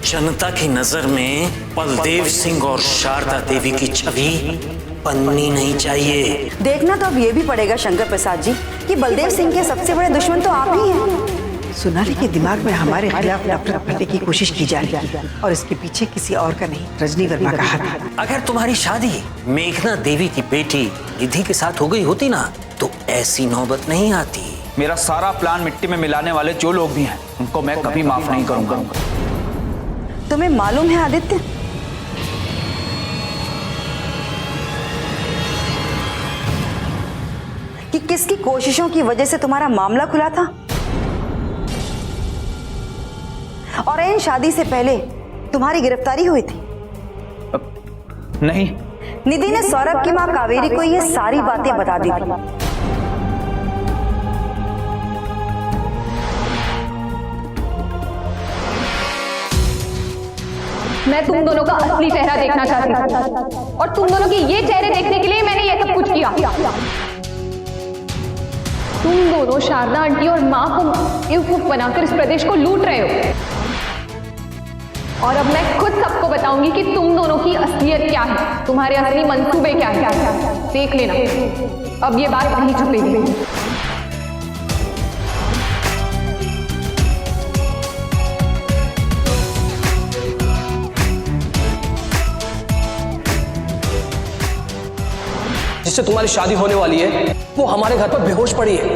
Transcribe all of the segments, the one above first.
जनता की नजर में बलदेव सिंह और शारदा देवी की छवि बननी नहीं चाहिए। देखना तो अब ये भी पड़ेगा शंकर प्रसाद जी कि बलदेव सिंह के सबसे बड़े दुश्मन तो आप ही हैं। सोनाली के दिमाग में हमारे खिलाफ नफरत भरने की कोशिश की जा रही है और इसके पीछे किसी और का नहीं, रजनी वर्मा का हाथ है। अगर तुम्हारी शादी मेघना देवी की बेटी निधि के साथ हो गई होती ना तो ऐसी नौबत नहीं आती। मेरा सारा प्लान मिट्टी में मिलाने वाले जो लोग भी हैं उनको मैं कभी माफ नहीं करूंगा। तुम्हें मालूम है आदित्य, कि किसकी कोशिशों की वजह से तुम्हारा मामला खुला था? और इन शादी से पहले तुम्हारी गिरफ्तारी हुई थी। नहीं, निधि ने सौरभ की मां कावेरी को ये सारी बातें बता दी थी। मैं तुम दोनों का असली चेहरा देखना चाहती थी और तुम दोनों के ये चेहरे देखने के लिए मैंने ये सब कुछ किया। तुम दोनों शारदा आंटी और माँ को बेवकूफ बनाकर इस प्रदेश को लूट रहे हो और अब मैं खुद सबको बताऊंगी कि तुम दोनों की असलियत क्या है, तुम्हारे असली मंसूबे क्या है। देख लेना, अब ये बात नहीं छुपेगी। जिससे तुम्हारी शादी होने वाली है वो हमारे घर पर बेहोश पड़ी है।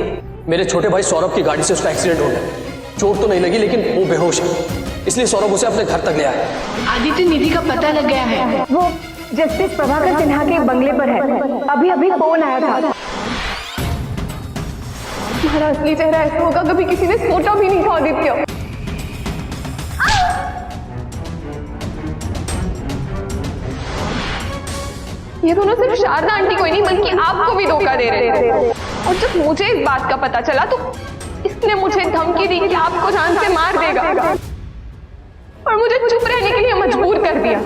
मेरे छोटे भाई सौरभ की गाड़ी से उसका एक्सीडेंट हो गया। चोट तो नहीं लगी लेकिन वो बेहोश है, इसलिए सौरभ उसे अपने घर तक ले आया। आदित्य निधि का पता लग गया है। वो जस्टिस प्रभाकर सिन्हा के बंगले पर है। अभी अभी फोन आया था। तुम्हारा असली चेहरा ऐसा होगा कभी किसी ने सोचा भी नहीं था आदित्य। ये दोनों सिर्फ शारदा आंटी को ही नहीं बल्कि आपको भी धोखा दे रहे थे। और जब मुझे इस बात का पता चला तो इसने मुझे धमकी दी कि आपको जान से मार देगा और मुझे चुप रहने के लिए मजबूर कर दिया।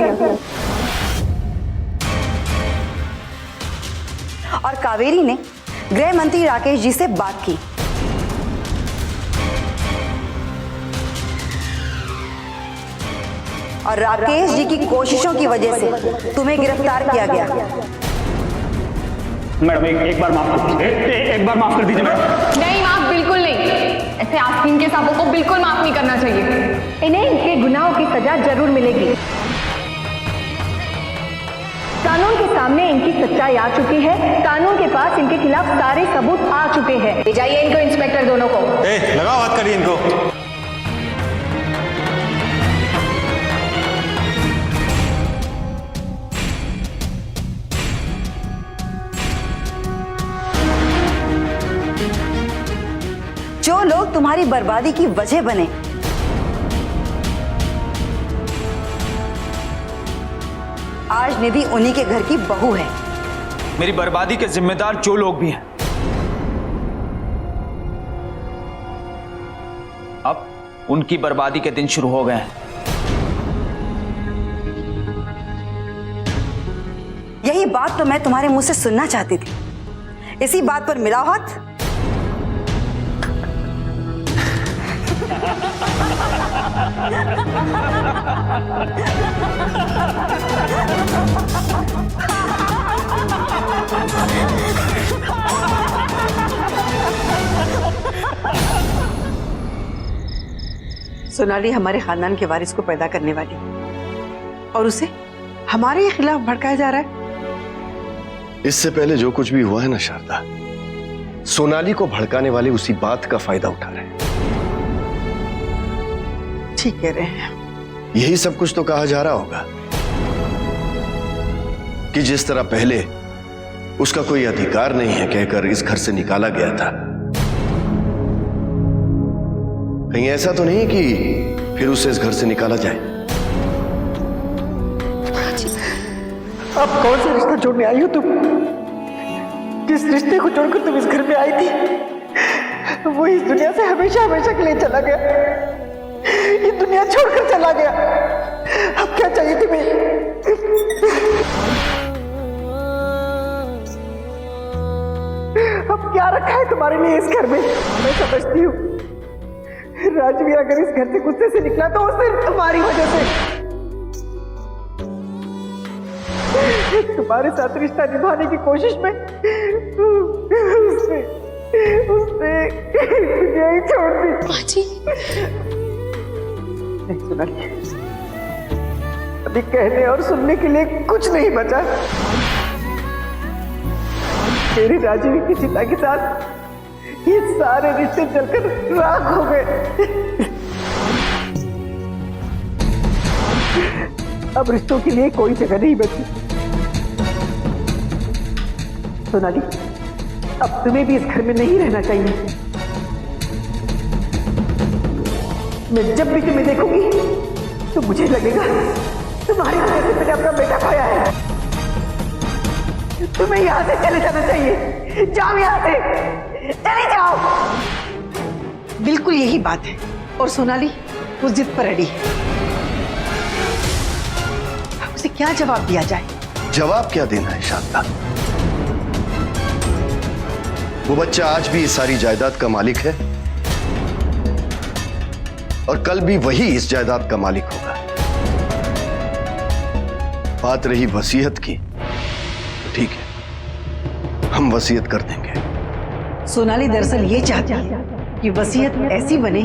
और कावेरी ने गृह मंत्री राकेश जी से बात की। और राकेश जी की कोशिशों की वजह से तुम्हें गिरफ्तार किया गया। मैडम एक बार माफ कर दीजिए, एक बार माफ कर दीजिए मैडम। नहीं, माफ बिल्कुल नहीं। ऐसे आस्तीन के सांपों को बिल्कुल माफ नहीं करना चाहिए। इन्हें इनके गुनाहों की सजा जरूर मिलेगी। कानून के सामने इनकी सच्चाई आ चुकी है। कानून के पास इनके खिलाफ सारे सबूत आ चुके हैं। ले जाइए इनको इंस्पेक्टर दोनों को। लगाओ हाथ करिए इनको। जो लोग तुम्हारी बर्बादी की वजह बने, आज निधि उन्हीं के घर की बहू है। मेरी बर्बादी के जिम्मेदार जो लोग भी हैं अब उनकी बर्बादी के दिन शुरू हो गए हैं। यही बात तो मैं तुम्हारे मुंह से सुनना चाहती थी। इसी बात पर मिलाओ हाथ। सोनाली हमारे खानदान के वारिस को पैदा करने वाली और उसे हमारे ही खिलाफ भड़काया जा रहा है। इससे पहले जो कुछ भी हुआ है ना शारदा, सोनाली को भड़काने वाले उसी बात का फायदा उठा रहे हैं। ठीक कह रहे हैं। यही सब कुछ तो कहा जा रहा होगा कि जिस तरह पहले उसका कोई अधिकार नहीं है कहकर इस घर से निकाला गया था, कहीं ऐसा तो नहीं कि फिर उसे इस घर से निकाला जाए। अब कौन सा रिश्ता जोड़ने आई हो तुम? जिस रिश्ते को जोड़कर तुम इस घर में आई थी वो इस दुनिया से हमेशा हमेशा के लिए चला गया। ये दुनिया छोड़कर चला गया। अब क्या चाहिए तुम्हें? अब क्या रखा है तुम्हारे लिए इस घर में? मैं समझती हूँ राजवीर अगर इस घर से गुस्से से निकला तो सिर्फ तुम्हारी वजह से। तुम्हारे साथ रिश्ता निभाने की कोशिश में उसने यही छोड़ दी। नहीं सोनाली, अभी कहने और सुनने के लिए कुछ नहीं बचा। तेरी राजीवी की चिता के साथ ये सारे रिश्ते जलकर राख हो गए। अब रिश्तों के लिए कोई जगह नहीं बची। सोनाली, अब तुम्हें भी इस घर में नहीं रहना चाहिए। मैं जब भी तुम्हें देखूंगी तो मुझे लगेगा तुम्हारी वजह से मैंने अपना बेटा खोया है। तुम्हें यहां से चले जाना चाहिए। जाओ यहां से, चले जाओ। बिल्कुल यही बात है। और सोनाली उस जिद पर अड़ी है। उसे क्या जवाब दिया जाए? जवाब क्या देना है शारदा? वो बच्चा आज भी इस सारी जायदाद का मालिक है और कल भी वही इस जायदाद का मालिक होगा। बात रही वसीयत की, तो ठीक है, हम वसीयत कर देंगे। सोनाली दरअसल ये चाहती है कि वसीयत ऐसी बने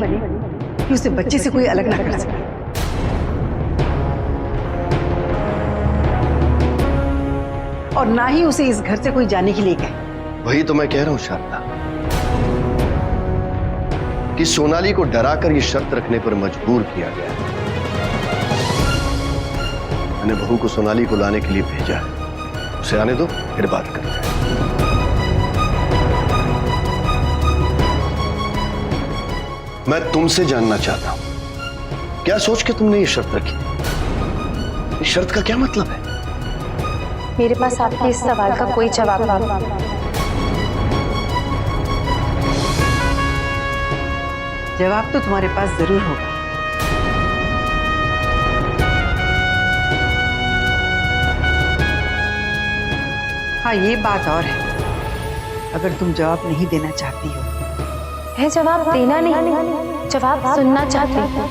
कि उसे बच्चे से कोई अलग ना कर सके। और ना ही उसे इस घर से कोई जाने के लिए कहे। वही तो मैं कह रहा हूं शारदा, कि सोनाली को डराकर यह शर्त रखने पर मजबूर किया गया। मैंने बहू को सोनाली को लाने के लिए भेजा है। उसे आने दो, फिर बात करते हैं। मैं तुमसे जानना चाहता हूं, क्या सोच के तुमने ये शर्त रखी? इस शर्त का क्या मतलब है? मेरे पास आपके इस सवाल का कोई जवाब नहीं। जवाब तो तुम्हारे पास जरूर होगा। हाँ, ये बात और है, अगर तुम जवाब नहीं देना चाहती हो। है जवाब देना नहीं, जवाब सुनना चाहती हूँ।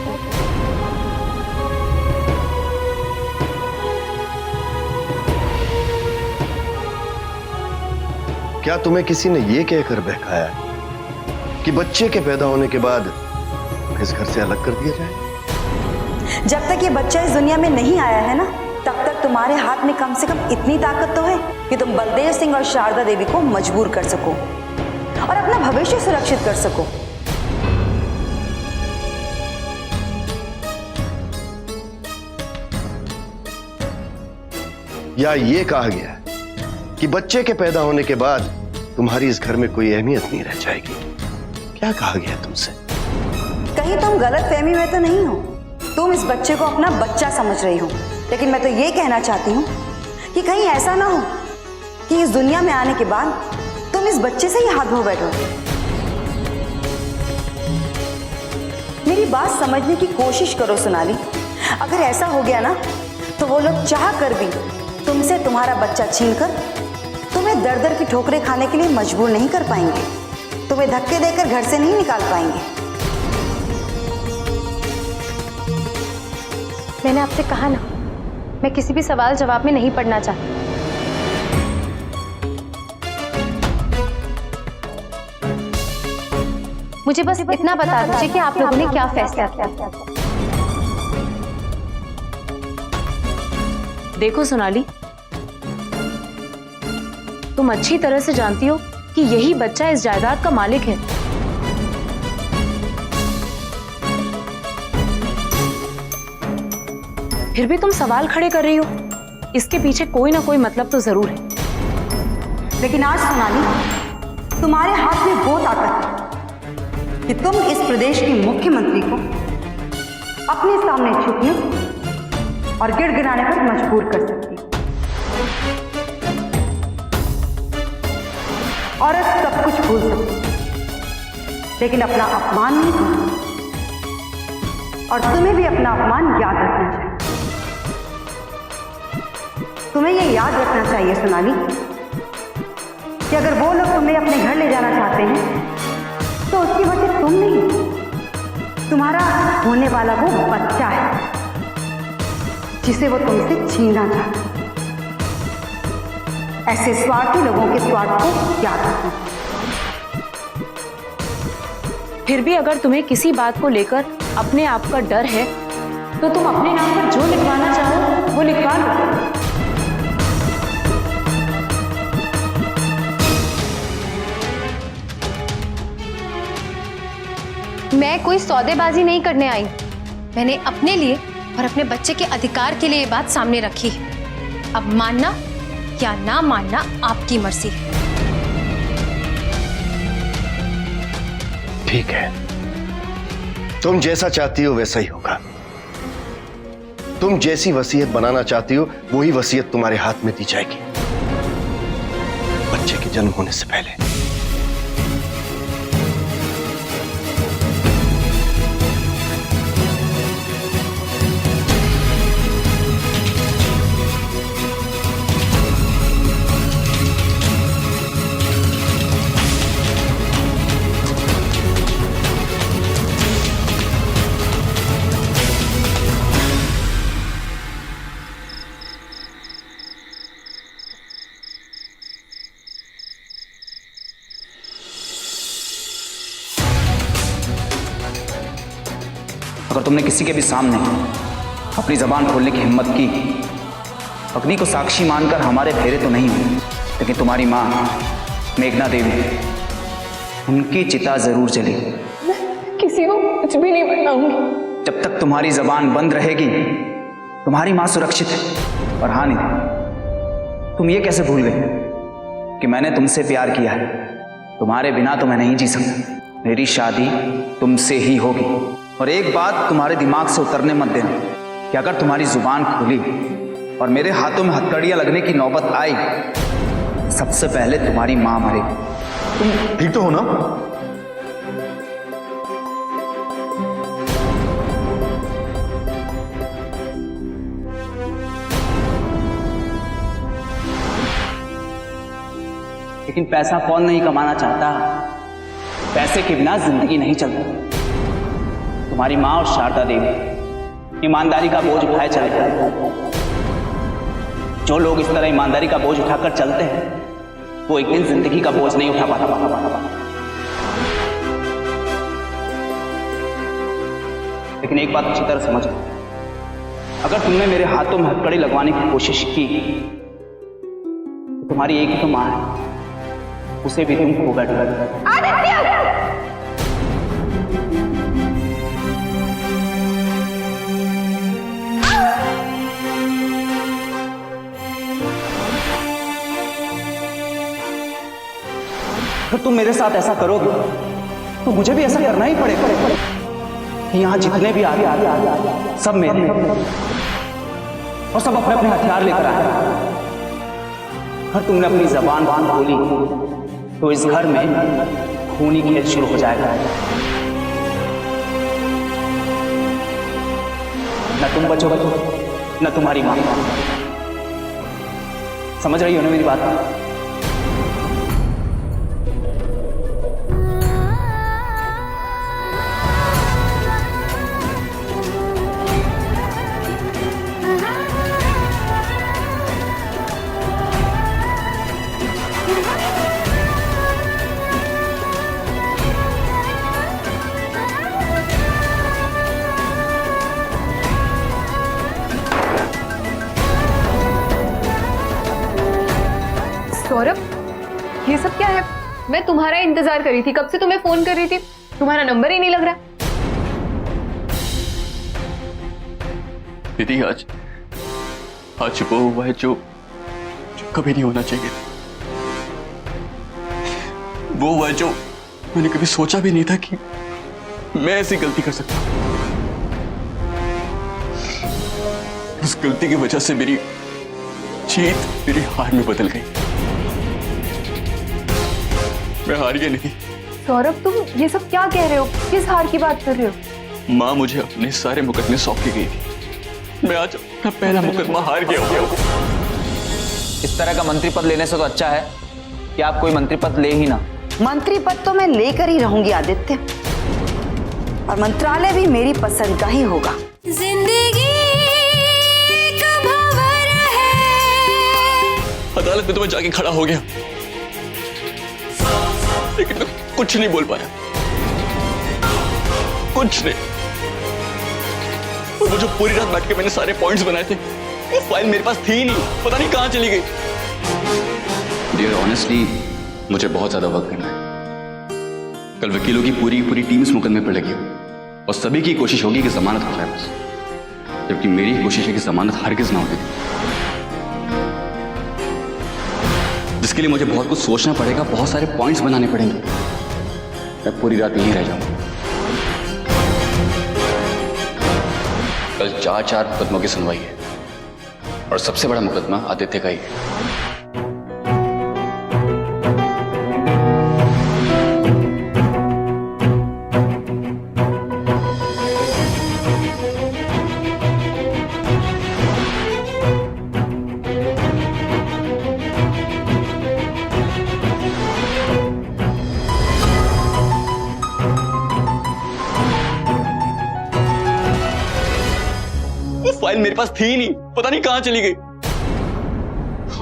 क्या तुम्हें किसी ने यह कहकर बहकाया है कि बच्चे के पैदा होने के बाद इस घर से अलग कर दिया जाए? जब तक ये बच्चा इस दुनिया में नहीं आया है ना, तब तक तुम्हारे हाथ में कम से कम इतनी ताकत तो है कि तुम बलदेव सिंह और शारदा देवी को मजबूर कर सको और अपना भविष्य सुरक्षित कर सको। या ये कहा गया है कि बच्चे के पैदा होने के बाद तुम्हारी इस घर में कोई अहमियत नहीं रह जाएगी? क्या कहा गया तुमसे? कहीं तुम गलत फहमी में तो नहीं हो? तुम इस बच्चे को अपना बच्चा समझ रही हो, लेकिन मैं तो ये कहना चाहती हूँ कि कहीं ऐसा ना हो कि इस दुनिया में आने के बाद तुम इस बच्चे से ही हाथ धो बैठो। मेरी बात समझने की कोशिश करो सोनाली। अगर ऐसा हो गया ना, तो वो लोग चाह कर भी तुमसे तुम्हारा बच्चा छीनकर तुम्हें दर दर की ठोकरें खाने के लिए मजबूर नहीं कर पाएंगे, तुम्हें धक्के देकर घर से नहीं निकाल पाएंगे। मैंने आपसे कहा ना, मैं किसी भी सवाल जवाब में नहीं पड़ना चाहती। मुझे बस इतना बता दीजिए कि आप लोगों ने क्या फैसला किया। देखो सोनाली, तुम अच्छी तरह से जानती हो कि यही बच्चा इस जायदाद का मालिक है। फिर भी तुम सवाल खड़े कर रही हो, इसके पीछे कोई ना कोई मतलब तो जरूर है। लेकिन आज सोनाली, तुम्हारे हाथ में वो ताकत है कि तुम इस प्रदेश के मुख्यमंत्री को अपने सामने झुकने और गिड़गिड़ाने पर मजबूर कर सकती हो। औरत सब कुछ भूल सकती, लेकिन अपना अपमान नहीं भूलती। और तुम्हें भी अपना अपमान याद रखना चाहिए। तुम्हें यह याद रखना चाहिए सोनाली कि अगर वो लोग तुम्हें अपने घर ले जाना चाहते हैं तो उसकी वजह तुम नहीं, तुम्हारा होने वाला वो बच्चा है जिसे वो तुमसे छीनना चाहता। ऐसे स्वार्थी लोगों के स्वार्थ को याद रखना। फिर भी अगर तुम्हें किसी बात को लेकर अपने आप का डर है तो तुम अपने नाम पर जो लिखवाना चाहो वो लिखवा लो। मैं कोई सौदेबाजी नहीं करने आई। मैंने अपने लिए और अपने बच्चे के अधिकार के लिए ये बात सामने रखी। अब मानना या ना मानना आपकी मर्जी है। ठीक है, तुम जैसा चाहती हो वैसा ही होगा। तुम जैसी वसीयत बनाना चाहती हो वही वसीयत तुम्हारे हाथ में दी जाएगी, बच्चे के जन्म होने से पहले। अगर तुमने किसी के भी सामने अपनी जबान खोलने की हिम्मत की, अग्नि को साक्षी मानकर हमारे फेरे तो नहीं हुए, लेकिन तुम्हारी मां मेघना देवी, उनकी चिता जरूर जलेगी। किसी को कुछ भी नहीं बताऊंगी। जब तक तुम्हारी जबान बंद रहेगी तुम्हारी मां सुरक्षित है। और हाँ नहीं, तुम ये कैसे भूल गए कि मैंने तुमसे प्यार किया है? तुम्हारे बिना तो मैं नहीं जी सकता। मेरी शादी तुमसे ही होगी। और एक बात तुम्हारे दिमाग से उतरने मत देना कि अगर तुम्हारी जुबान खुली और मेरे हाथों में हथकड़ियां लगने की नौबत आई, सबसे पहले तुम्हारी मां मरेगी। तुम ठीक तो हो ना? लेकिन पैसा कौन नहीं कमाना चाहता? पैसे के बिना जिंदगी नहीं चलती। तुम्हारी मां और शारदा देवी ईमानदारी का बोझ उठाए चलते हैं। जो लोग इस तरह ईमानदारी का बोझ उठाकर चलते हैं वो एक दिन जिंदगी का बोझ नहीं उठा पाता। लेकिन एक बात अच्छी तरह समझ लो, अगर तुमने मेरे हाथों में हथकड़ी लगवाने की कोशिश की तो तुम्हारी एक ही तो मां है, उसे भी तुम खो बैठोगे। अगर तुम मेरे साथ ऐसा करोगे तो मुझे भी ऐसा करना ही पड़ेगा। यहाँ जितने भी आ रहे सब मेरे और सब अपने अपने हथियार लेकर आए। अगर तुमने अपनी जबान बांध खोली तो इस घर में खूनी खेल शुरू हो जाएगा। न तुम बचोगे न तुम्हारी मां। समझ रही हो ना मेरी बात? सौरभ, ये सब क्या है? मैं तुम्हारा इंतजार कर रही थी, कब से तुम्हें फोन कर रही थी, तुम्हारा नंबर ही नहीं लग रहा। दीदी आज वो हुआ है जो कभी नहीं होना चाहिए। वो हुआ है जो मैंने कभी सोचा भी नहीं था कि मैं ऐसी गलती कर सकता हूं। उस गलती की वजह से मेरी जीत मेरी हार में बदल गई। मैं हार गया नहीं। सौरभ, तुम ये सब क्या कह रहे हो? किस हार की बात कर रहे हो? माँ मुझे अपने सारे मुकदमे सौंप के गई थी। मैं आज अपना पहला मुकदमा हार गया हूं। इस तरह का मंत्री पद लेने से तो अच्छा है कि आप कोई मंत्री पद ले ही ना। मंत्री पद तो मैं लेकर ही रहूंगी आदित्य। और मंत्रालय भी मेरी पसंद का ही होगा। जिंदगी का भंवर है। अदालत में तो मैं जाके खड़ा हो गया, लेकिन मैं कुछ नहीं बोल पाया, कुछ नहीं। और वो जो पूरी रात बैठ के मैंने सारे पॉइंट्स बनाए थे, वो फाइल मेरे पास थी ही नहीं, पता नहीं कहां चली गई। डियर ऑनेस्टली मुझे बहुत ज्यादा वर्क करना है। कल वकीलों की पूरी टीम इस मुकदमे पर लगी हो और सभी की कोशिश होगी कि जमानत हो जाए बस, जबकि मेरी कोशिश है कि जमानत हरगिज ना होगी, जिसके लिए मुझे बहुत कुछ सोचना पड़ेगा, बहुत सारे पॉइंट्स बनाने पड़ेंगे। मैं पूरी रात यहीं रह जाऊंगा। कल 4 मुकदमों की सुनवाई है और सबसे बड़ा मुकदमा आदित्य का ही है। फाइल मेरे पास थी ही नहीं, पता नहीं कहां चली गई।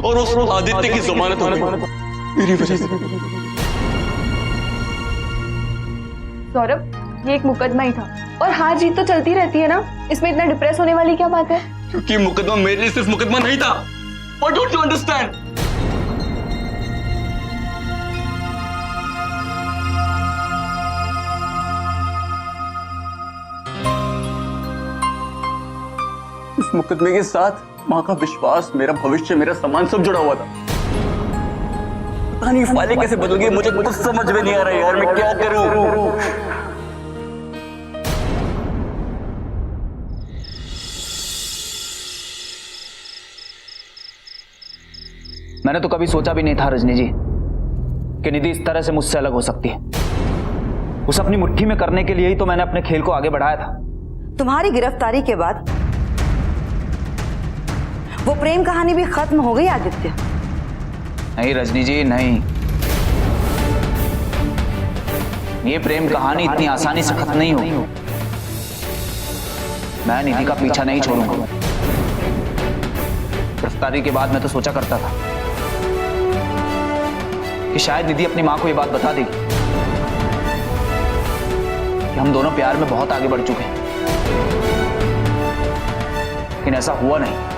और उस आदित्य की जमानत हो गई मेरी वजह से। सौरभ, ये एक मुकदमा ही था और हार जीत तो चलती रहती है ना, इसमें इतना डिप्रेस होने वाली क्या बात है? क्योंकि मुकदमा मेरे लिए सिर्फ मुकदमा नहीं था। Why don't you understand? इस मुकदमे के साथ मां का विश्वास, मेरा भविष्य, मेरा सम्मान सब जुड़ा हुआ था। पता नहीं फाइलें कैसे बदल गई, मुझे कुछ समझ में नहीं आ रहा यार, मैं क्या करूं। मैंने तो कभी सोचा भी नहीं था रजनी जी कि निधि इस तरह से मुझसे अलग हो सकती है। उसे अपनी मुट्ठी में करने के लिए ही तो मैंने अपने खेल को आगे बढ़ाया था। तुम्हारी गिरफ्तारी के बाद वो प्रेम कहानी भी खत्म हो गई आदित्य? नहीं रजनी जी, नहीं। ये प्रेम कहानी इतनी आसानी से खत्म नहीं होगी। मैं निधि का पीछा नहीं छोड़ूंगा। गिरफ्तारी के बाद मैं तो सोचा करता था कि शायद निधि अपनी मां को ये बात बता देगी कि हम दोनों प्यार में बहुत आगे बढ़ चुके हैं, लेकिन ऐसा हुआ नहीं।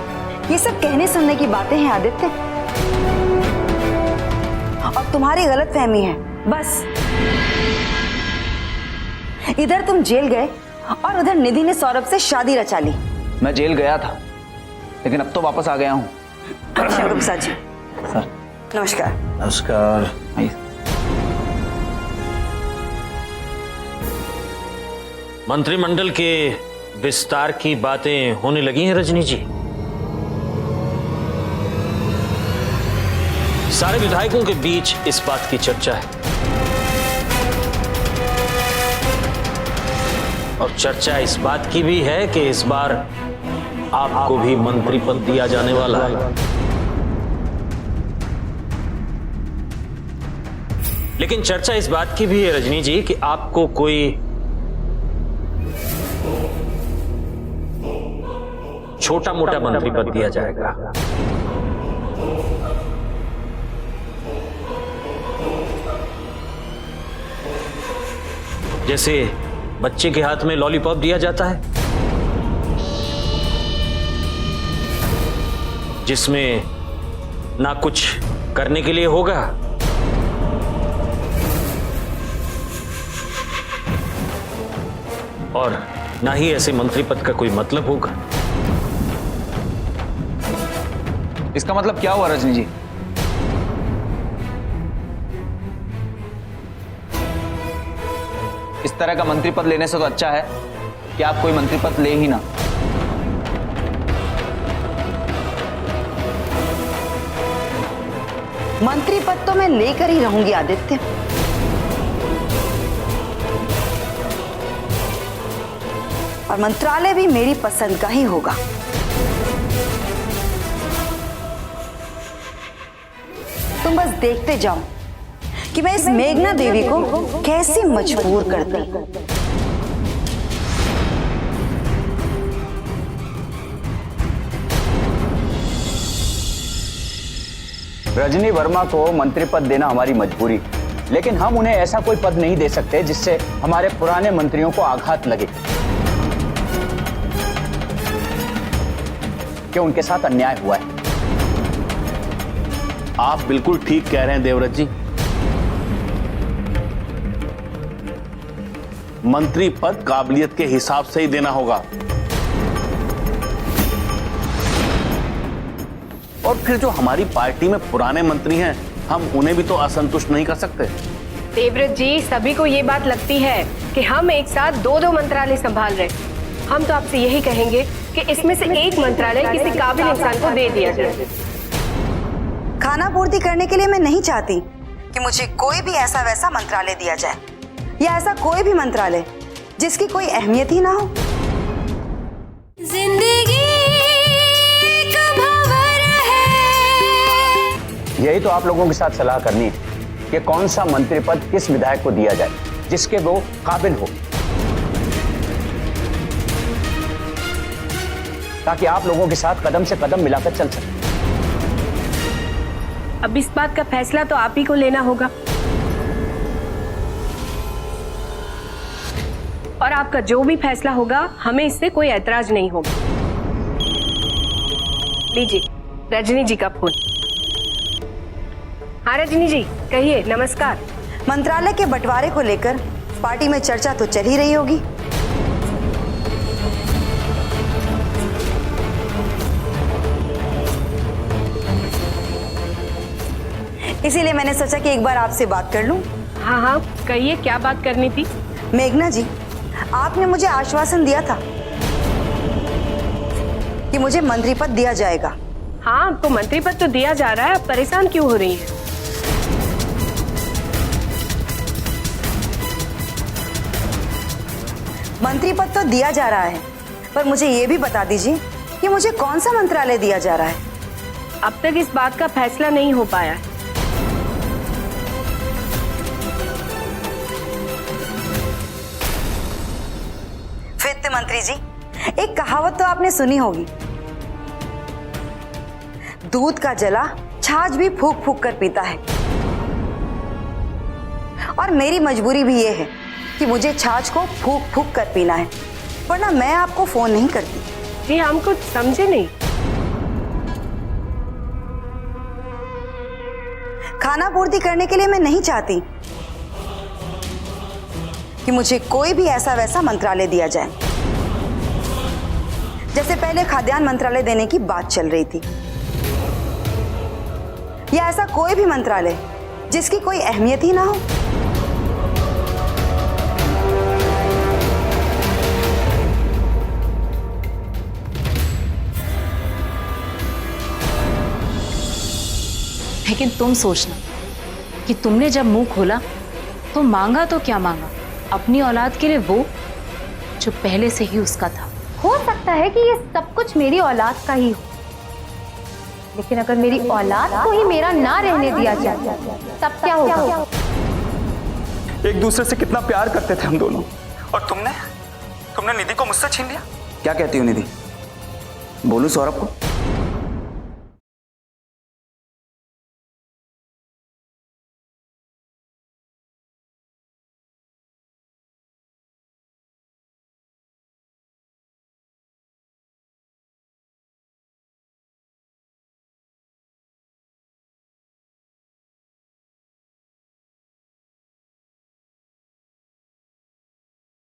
ये सब कहने सुनने की बातें हैं आदित्य, और तुम्हारी गलतफहमी है बस। इधर तुम जेल गए और उधर निधि ने सौरभ से शादी रचा ली। मैं जेल गया था, लेकिन अब तो वापस आ गया हूं। अच्छा गुप्ता जी, सर नमस्कार। नमस्कार। मंत्रिमंडल के विस्तार की बातें होने लगी हैं रजनी जी। सारे विधायकों के बीच इस बात की चर्चा है, और चर्चा इस बात की भी है कि इस बार आपको भी मंत्री पद दिया जाने वाला है। लेकिन चर्चा इस बात की भी है रजनी जी कि आपको कोई छोटा मोटा मंत्री पद दिया जाएगा। जैसे बच्चे के हाथ में लॉलीपॉप दिया जाता है, जिसमें ना कुछ करने के लिए होगा और ना ही ऐसे मंत्री पद का कोई मतलब होगा। इसका मतलब क्या हुआ रजनी जी? इस तरह का मंत्री पद लेने से तो अच्छा है कि आप कोई मंत्री पद ले ही ना। मंत्री पद तो मैं लेकर ही रहूंगी आदित्य। और मंत्रालय भी मेरी पसंद का ही होगा। तुम बस देखते जाओ कि मैं इस मेघना देवी को कैसे मजबूर करती। रजनी वर्मा को मंत्री पद देना हमारी मजबूरी, लेकिन हम उन्हें ऐसा कोई पद नहीं दे सकते जिससे हमारे पुराने मंत्रियों को आघात लगे कि उनके साथ अन्याय हुआ है। आप बिल्कुल ठीक कह रहे हैं देवव्रत जी। मंत्री पद काबिलियत के हिसाब से ही देना होगा, और फिर जो हमारी पार्टी में पुराने मंत्री हैं, हम उन्हें भी तो असंतुष्ट नहीं कर सकते। देवव्रत जी, सभी को ये बात लगती है कि हम एक साथ दो दो मंत्रालय संभाल रहे हैं। हम तो आपसे यही कहेंगे कि इसमें से एक मंत्रालय किसी काबिल इंसान को दे दिया जाए। खाना पूर्ति करने के लिए मैं नहीं चाहती कि मुझे कोई भी ऐसा वैसा मंत्रालय दिया जाए, या ऐसा कोई भी मंत्रालय जिसकी कोई अहमियत ही ना हो। जिंदगी एक भंवर है। यही तो आप लोगों के साथ सलाह करनी है कि कौन सा मंत्री पद किस विधायक को दिया जाए जिसके वो काबिल हो, ताकि आप लोगों के साथ कदम से कदम मिलाकर चल सके। अब इस बात का फैसला तो आप ही को लेना होगा, और आपका जो भी फैसला होगा हमें इससे कोई ऐतराज नहीं होगा। लीजिए रजनी जी का फोन। हाँ रजनी जी, कहिए। नमस्कार। मंत्रालय के बंटवारे को लेकर पार्टी में चर्चा तो चल ही रही होगी। इसीलिए मैंने सोचा कि एक बार आपसे बात कर लूं। हाँ हाँ कहिए, क्या बात करनी थी? मेघना जी, आपने मुझे आश्वासन दिया था कि मुझे मंत्री पद दिया जाएगा। हाँ, आपको मंत्री पद तो दिया जा रहा है, आप परेशान क्यों हो रही हैं? मंत्री पद तो दिया जा रहा है, पर मुझे ये भी बता दीजिए कि मुझे कौन सा मंत्रालय दिया जा रहा है। अब तक इस बात का फैसला नहीं हो पाया है। वित्त मंत्री जी, एक कहावत तो आपने सुनी होगी, दूध का जला छाछ भी फूंक फूंक कर पीता है। और मेरी मजबूरी भी ये है कि मुझे छाछ को फूंक फूंक कर पीना है, वरना मैं आपको फोन नहीं करती। जी हम कुछ समझे नहीं। खाना पूर्ति करने के लिए मैं नहीं चाहती कि मुझे कोई भी ऐसा वैसा मंत्रालय दिया जाए। जैसे पहले खाद्यान्न मंत्रालय देने की बात चल रही थी, या ऐसा कोई भी मंत्रालय जिसकी कोई अहमियत ही ना हो। लेकिन तुम सोचना कि तुमने जब मुंह खोला तो मांगा तो क्या मांगा, अपनी औलाद के लिए वो जो पहले से ही उसका था। हो सकता है कि ये सब कुछ मेरी औलाद का ही हो, लेकिन अगर मेरी औलाद को ही मेरा ना रहने दिया जाए तब क्या होगा? एक दूसरे से कितना प्यार करते थे हम दोनों, और तुमने निधि को मुझसे छीन लिया। क्या कहती हो निधि? बोलूं सौरभ को?